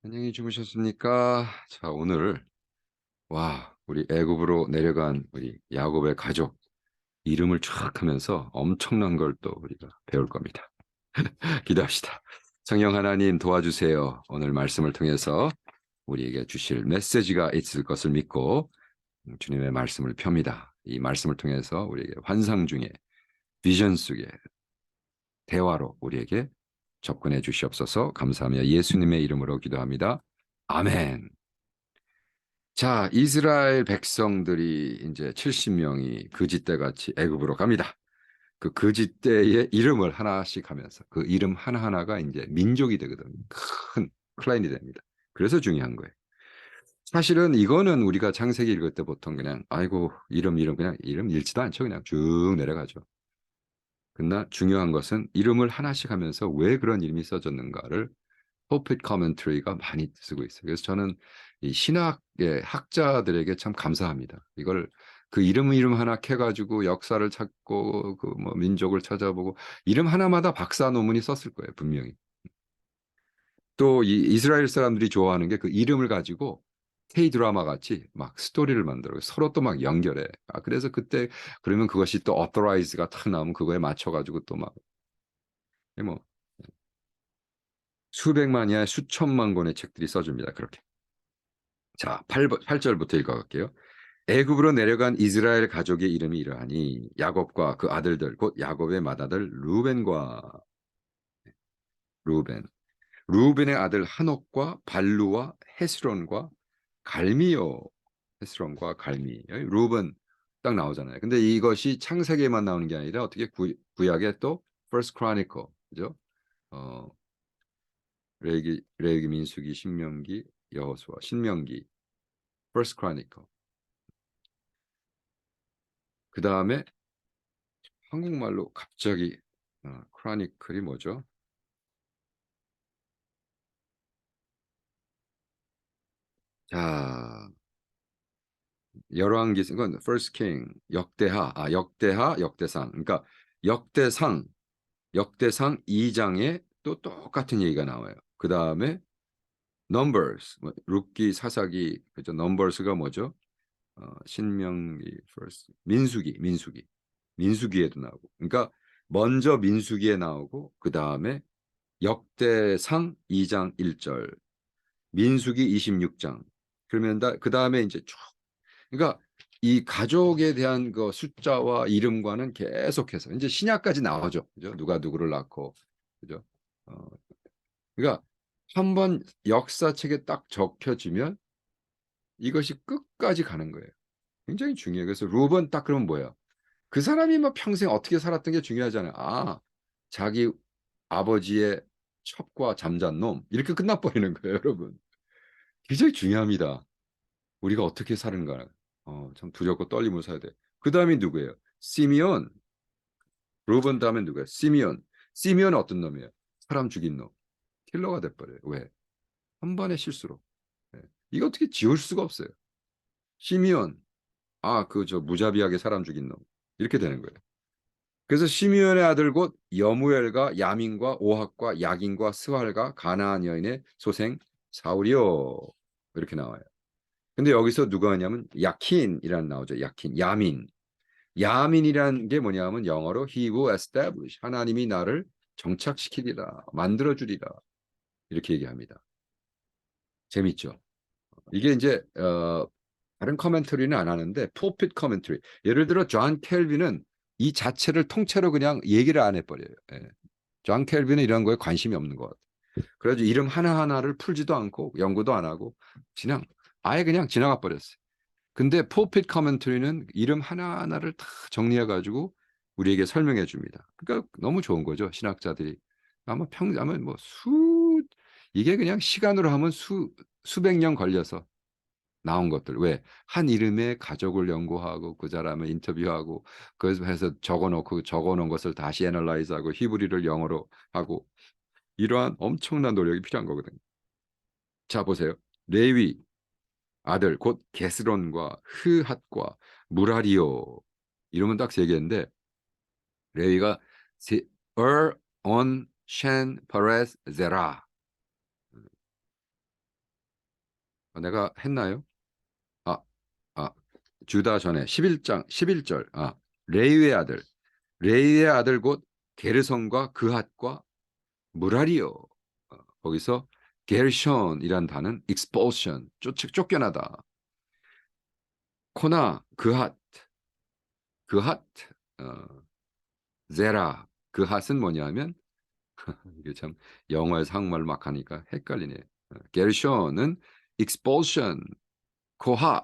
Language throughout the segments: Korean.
안녕히 주무셨습니까? 자, 오늘 우리 애굽으로 내려간 우리 야곱의 가족 이름을 쫙 하면서 엄청난 걸 또 우리가 배울 겁니다. 기도합시다. 성령 하나님 도와주세요. 오늘 말씀을 통해서 우리에게 주실 메시지가 있을 것을 믿고 주님의 말씀을 펴니다. 이 말씀을 통해서 우리에게 환상 중에 비전 속에 대화로 우리에게 접근해 주시옵소서. 감사하며 예수님의 이름으로 기도합니다. 아멘. 자, 이스라엘 백성들이 이제 70명이 거짓대 같이 애굽으로 갑니다. 그 거짓대의 이름을 하나씩 하면서 그 이름 하나하나가 이제 민족이 되거든요. 큰 클라인이 됩니다. 그래서 중요한 거예요. 사실은 이거는 우리가 창세기 읽을 때 보통 그냥 아이고 이름 그냥 이름 읽지도 않죠. 그냥 쭉 내려가죠. 그러나 중요한 것은 이름을 하나씩 하면서 왜 그런 이름이 써졌는가를 pulpit commentary가 많이 쓰고 있어요. 그래서 저는 이 신학의 학자들에게 참 감사합니다. 이걸 그 이름 하나 캐가지고 역사를 찾고 그 뭐 민족을 찾아보고 이름 하나마다 박사 논문이 썼을 거예요, 분명히. 또 이 이스라엘 사람들이 좋아하는 게 그 이름을 가지고 K 드라마 같이 막 스토리를 만들어요. 서로 또 막 연결해. 그래서 그때 그러면 그것이 또 authorize가 탁 나오면 그거에 맞춰가지고 또 막 뭐 수백만이 아니라 수천만 권의 책들이 써줍니다. 그렇게. 자, 8절부터 읽어갈게요. 애굽으로 내려간 이스라엘 가족의 이름이 이러하니 야곱과 그 아들들 곧 야곱의 맏아들 루벤 루벤의 아들 한옥과 발루와 헤스론과 갈미요 헤스론과 갈미 루벤 딱 나오잖아요. 근데 이것이 창세기에만 나오는 게 아니라 어떻게 구약에 또 First Chronicle 그죠? 어, 레위기 민수기 신명기 여호수아 신명기 First Chronicle 그 다음에 한국말로 갑자기 크로니클이 뭐죠? 자, 열왕기 이건 First King 역대상. 그러니까 역대상 역대상 2장에 또 똑같은 얘기가 나와요. 그 다음에 Numbers 룻기 사사기 그죠? Numbers가 뭐죠? 신명기 First 민수기에도 나오고. 그러니까 먼저 민수기에 나오고 그 다음에 역대상 2장 1절 민수기 26장. 그러면 그 다음에 이제 쭉. 그러니까 이 가족에 대한 그 숫자와 이름과는 계속해서 이제 신약까지 나오죠. 그죠? 누가 누구를 낳고. 그죠? 어, 그러니까 한번 역사책에 딱 적혀지면 이것이 끝까지 가는 거예요. 굉장히 중요해요. 그래서 루번 딱 그러면 뭐야? 그 사람이 뭐 평생 어떻게 살았던 게 중요하잖아요. 자기 아버지의 첩과 잠잔 놈. 이렇게 끝나버리는 거예요, 여러분. 굉장히 중요합니다. 우리가 어떻게 사는가. 참 두렵고 떨림을 사야 돼. 그 다음이 누구예요? 시미온. 루본 다음에 누구예요? 시미온. 시미온은 어떤 놈이에요? 사람 죽인 놈. 킬러가 돼버려요. 왜? 한 번의 실수로. 네. 이거 어떻게 지울 수가 없어요. 시미온. 그 저 무자비하게 사람 죽인 놈. 이렇게 되는 거예요. 그래서 시미온의 아들 곧 여무엘과 야민과 오학과 야긴과 스활과 가나안 여인의 소생 사울이요. 이렇게 나와요. 근데 여기서 누가 하냐면 야킨이라는 나오죠. 야민이라는 게 뭐냐면 영어로 he will establish 하나님이 나를 정착시키리라 만들어주리라 이렇게 얘기합니다. 재밌죠? 이게 이제 다른 커멘터리는 안 하는데 포핏 커멘터리 예를 들어 존 켈빈은 이 자체를 통째로 그냥 얘기를 안 해버려요. 예. 존 켈빈은 이런 거에 관심이 없는 것 같아요. 그래가지고 이름 하나하나를 풀지도 않고 연구도 안 하고 그냥 아예 그냥 지나가 버렸어요. 근데 포핏 커멘터리는 이름 하나하나를 다 정리해 가지고 우리에게 설명해 줍니다. 그러니까 너무 좋은 거죠. 신학자들이 아마 이게 그냥 시간으로 하면 수백 년 걸려서 나온 것들. 왜? 한 이름의 가족을 연구하고 그 사람을 인터뷰하고 그래서 해서 적어 놓은 것을 다시 애널라이즈하고 히브리를 영어로 하고 이러한 엄청난 노력이 필요한 거거든요. 자, 보세요. 레위 아들 곧 게스론과 흐핫과 무라리오 이러면 딱 세 개인데 레위가 을, 온, 셴, 파레스, 제라 내가 했나요? 아, 아, 주다 전에 11장 11절. 레위의 아들. 레위의 아들 곧 게르손과 그핫과 무라리요. 거기서 게르션이란 단어는 expulsion, 쫓겨나다. 코나 그핫, 그핫, 어, 제라. 그핫은 뭐냐면 이게 참 영어에서 한국말 막 하니까 헷갈리네. 게르션은 expulsion, 코핫,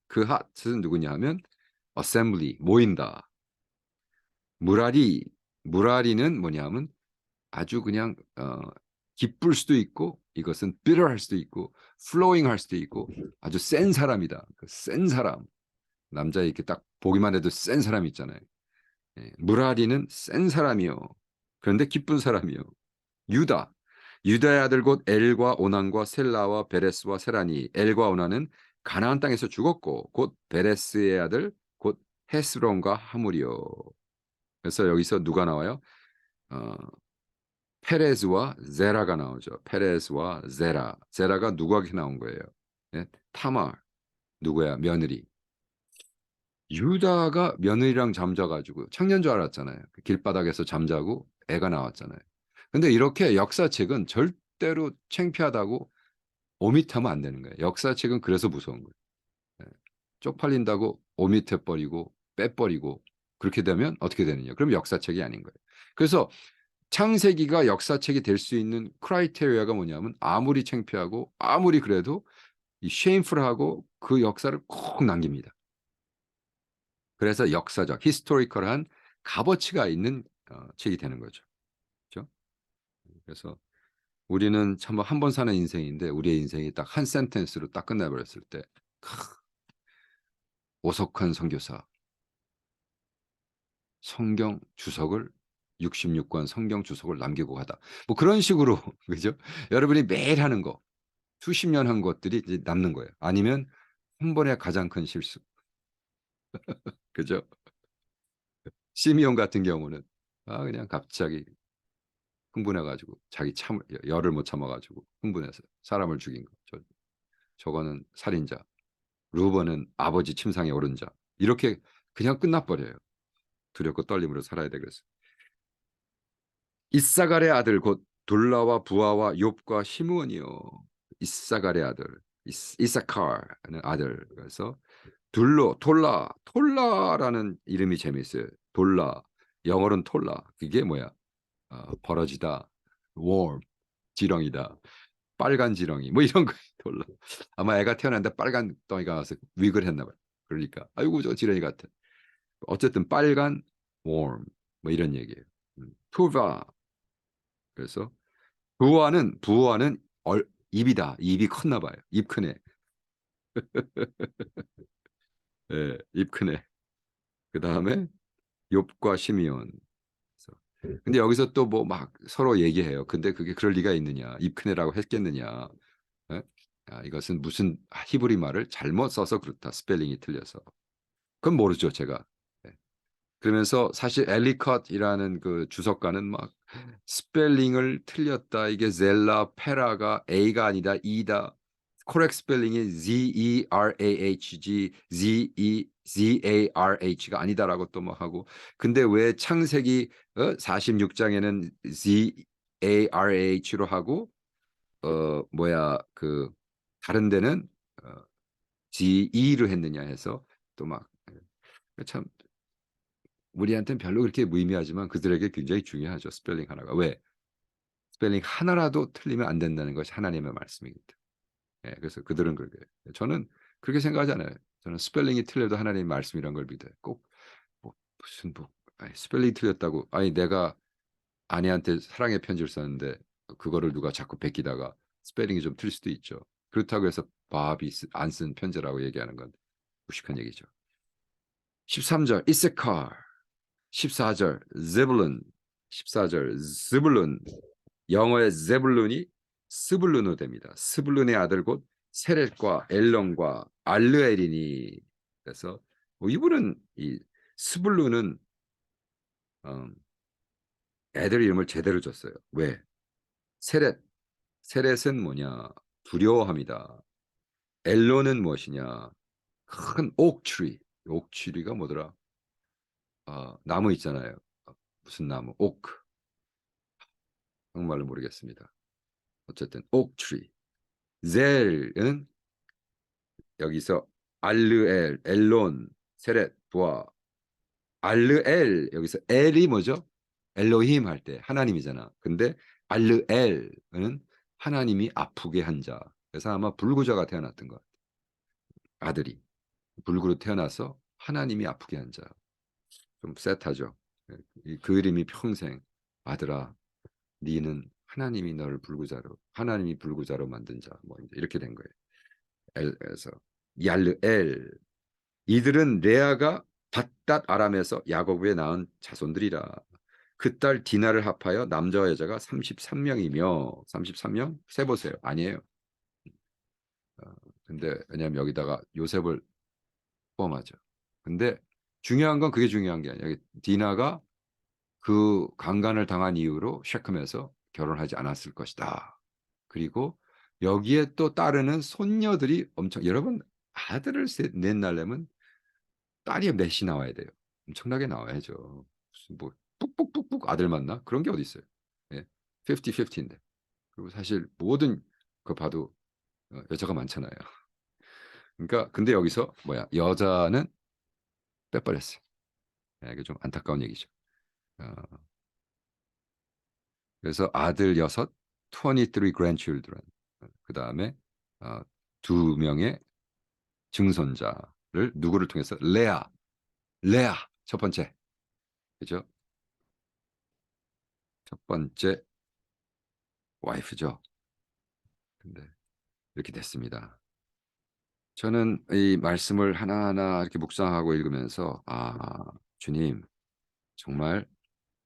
그핫은 누구냐 하면 assembly, 모인다. 무라리, 무라리는 뭐냐면 아주 그냥 기쁠 수도 있고 이것은 bitter할 수도 있고 flowing 할 수도 있고 아주 센 사람이다. 그센 사람. 남자 이렇게 딱 보기만 해도 센 사람 있잖아요. 예, 무라리는 센 사람이요. 그런데 기쁜 사람이요. 유다. 유다의 아들 곧 엘과 오난과 셀라와 베레스와 세라니. 엘과 오난은 가나안 땅에서 죽었고 곧 베레스의 아들 곧 헤스론과 하물이요. 그래서 여기서 누가 나와요? 어, 페레즈와 제라가 나오죠. 페레즈와 제라. 제라가 누구에게 나온 거예요? 예? 타말. 누구야? 며느리. 유다가 며느리랑 잠자가지고 청년 줄 알았잖아요. 그 길바닥에서 잠자고 애가 나왔잖아요. 근데 이렇게 역사책은 절대로 창피하다고 오밋하면 안 되는 거예요. 역사책은 그래서 무서운 거예요. 예. 쪽팔린다고 오밋해버리고 빼버리고 그렇게 되면 어떻게 되느냐. 그럼 역사책이 아닌 거예요. 그래서 창세기가 역사책이 될 수 있는 크라이테리아가 뭐냐면 아무리 창피하고 아무리 그래도 이 쉐임풀하고 그 역사를 꼭 남깁니다. 그래서 역사적, 히스토리컬한 값어치가 있는 책이 되는 거죠. 그렇죠? 그래서 우리는 참 한 번 사는 인생인데 우리의 인생이 딱 한 센텐스로 딱 끝나버렸을 때 오석환 선교사 성경 주석을 66권 성경 주석을 남기고 가다. 뭐 그런 식으로 그죠? 여러분이 매일 하는 거 수십 년 한 것들이 이제 남는 거예요. 아니면 한 번의 가장 큰 실수. 그죠? 시미온 같은 경우는 그냥 갑자기 흥분해가지고 자기 참 열을 못 참아가지고 흥분해서 사람을 죽인 거. 저거는 살인자. 루번은 아버지 침상에 오른 자. 이렇게 그냥 끝나버려요. 두렵고 떨림으로 살아야 되겠어. 이사갈의 아들 곧 돌라와 부하와 욥과 시므온이요. 이사갈의 아들 이사카르는 아들. 그래서 톨라라는 이름이 재미있어요. 돌라 영어로는 톨라. 그게 뭐야? 벌어지다, warm, 지렁이다, 빨간 지렁이 뭐 이런 거 돌라. 아마 애가 태어났는데 빨간 덩이가 와서 위글 했나 봐요. 그러니까 아이고 저 지렁이 같아. 어쨌든 빨간 warm 뭐 이런 얘기예요. 투바. 그래서 부와는 입이다. 입이 컸나 봐요. 입 크네. 예, 입 크네. 그 다음에 욥과 시미온. 근데 여기서 또 뭐 막 서로 얘기해요. 근데 그게 그럴 리가 있느냐? 입 크네라고 했겠느냐? 예? 이것은 무슨 히브리 말을 잘못 써서 그렇다. 스펠링이 틀려서. 그건 모르죠, 제가. 예. 그러면서 사실 엘리컷이라는 그 주석가는 막 스펠링을 틀렸다. 이게 젤라 페라가 A가 아니다 E다. 코렉 스펠링이 Zerah가 아니다라고 또 뭐 하고. 근데 왜 창세기 46장에는 Zarah로 하고 뭐야 그 다른 데는 어, GE로 했느냐 해서 또 막 참 우리한테는 별로 그렇게 무의미하지만 그들에게 굉장히 중요하죠. 스펠링 하나가. 왜? 스펠링 하나라도 틀리면 안 된다는 것이 하나님의 말씀입니다. 예, 그래서 그들은 그렇게. 저는 그렇게 생각하지 않아요. 저는 스펠링이 틀려도 하나님의 말씀이란 걸 믿어요. 꼭 뭐, 무슨 뭐 스펠링이 틀렸다고 아니 내가 아내한테 사랑의 편지를 썼는데 그거를 누가 자꾸 베끼다가 스펠링이 좀 틀릴 수도 있죠. 그렇다고 해서 바비 안 쓴 편지라고 얘기하는 건 무식한 얘기죠. 13절 이세칼 14절 제블룬 14절 스불룬 영어의 제블룬이 스불룬으로 됩니다. 스불룬의 아들 곧 세렛과 엘론과 알르엘이니 그래서 뭐 이분은 이 스불룬은 음, 애들 이름을 제대로 줬어요. 왜? 세렛 세렛은 뭐냐? 두려워합니다. 엘론은 무엇이냐? 큰 옥트리. 옥트리가 뭐더라? 나무 있잖아요. 무슨 나무? 오크. 정말로 모르겠습니다. 어쨌든 옥트리. 젤은 여기서 알르엘, 엘론, 세렛, 부아, 알르엘 여기서 엘이 뭐죠? 엘로힘 할 때 하나님이잖아. 근데 알르엘은 하나님이 아프게 한 자. 그래서 아마 불구자가 태어났던 것 같아. 아들이 불구로 태어나서 하나님이 아프게 한 자. 좀 셋하죠. 그 이름이 평생 아들아, 니는 하나님이 너를 불구자로, 하나님이 불구자로 만든 자. 뭐 이렇게 된 거예요. 엘에서 얄르엘 이들은 레아가 밧닷 아람에서 야곱에 낳은 자손들이라. 그 딸 디나를 합하여 남자와 여자가 33명이며 33명? 세보세요. 아니에요. 어, 근데 왜냐하면 여기다가 요셉을 포함하죠. 근데 중요한 건 그게 중요한 게 아니에요. 디나가 그 강간을 당한 이후로 셰크에서 결혼하지 않았을 것이다. 그리고 여기에 또 따르는 손녀들이 엄청 여러분 아들을 넷 낳으려면 딸이 넷이 나와야 돼요. 엄청나게 나와야죠. 무슨 뭐 뿍뿍뿍뿍 아들 만나? 그런 게 어디 있어요? 예. 50-50인데. 그리고 사실 모든 거 봐도 여자가 많잖아요. 그러니까 근데 여기서 뭐야? 여자는 빼버렸어요. 예, 이게 좀 안타까운 얘기죠. 어, 그래서 아들 여섯, 23 grandchildren. 그 다음에 어, 두 명의 증손자를 누구를 통해서 레아 첫 번째 그죠? 첫 번째 와이프죠. 근데 이렇게 됐습니다. 저는 이 말씀을 하나하나 이렇게 묵상하고 읽으면서 주님 정말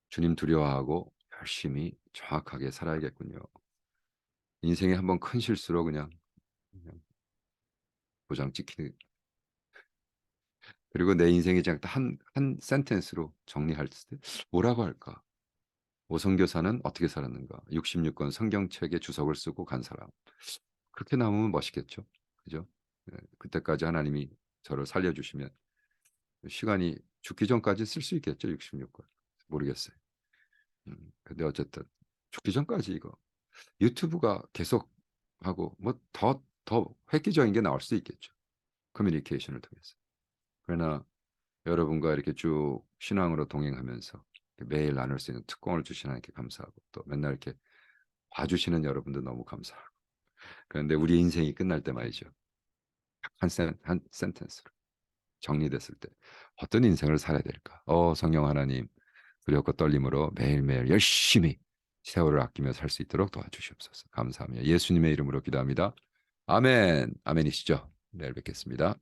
주님 두려워하고 열심히 정확하게 살아야겠군요. 인생에 한번 큰 실수로 그냥 도장 찍히는 그리고 내 인생이 그냥 한 센텐스로 정리할 때 뭐라고 할까? 오선교사는 어떻게 살았는가? 66권 성경책에 주석을 쓰고 간 사람. 그렇게 남으면 멋있겠죠. 그죠? 네, 그때까지 하나님이 저를 살려주시면 시간이 죽기 전까지 쓸 수 있겠죠. 66권. 모르겠어요. 근데 어쨌든 죽기 전까지 이거 유튜브가 계속 하고 뭐 더 획기적인 게 나올 수 있겠죠. 커뮤니케이션을 통해서. 그러나 여러분과 이렇게 쭉 신앙으로 동행하면서 매일 나눌 수 있는 특권을 주신 하나님께 감사하고 또 맨날 이렇게 봐주시는 여러분들 너무 감사하고 그런데 우리 인생이 끝날 때 말이죠. 한 센텐스로 정리됐을 때 어떤 인생을 살아야 될까? 성령 하나님 두렵고 떨림으로 매일매일 열심히 세월을 아끼며 살 수 있도록 도와주시옵소서. 감사합니다. 예수님의 이름으로 기도합니다. 아멘. 아멘이시죠? 내일 뵙겠습니다.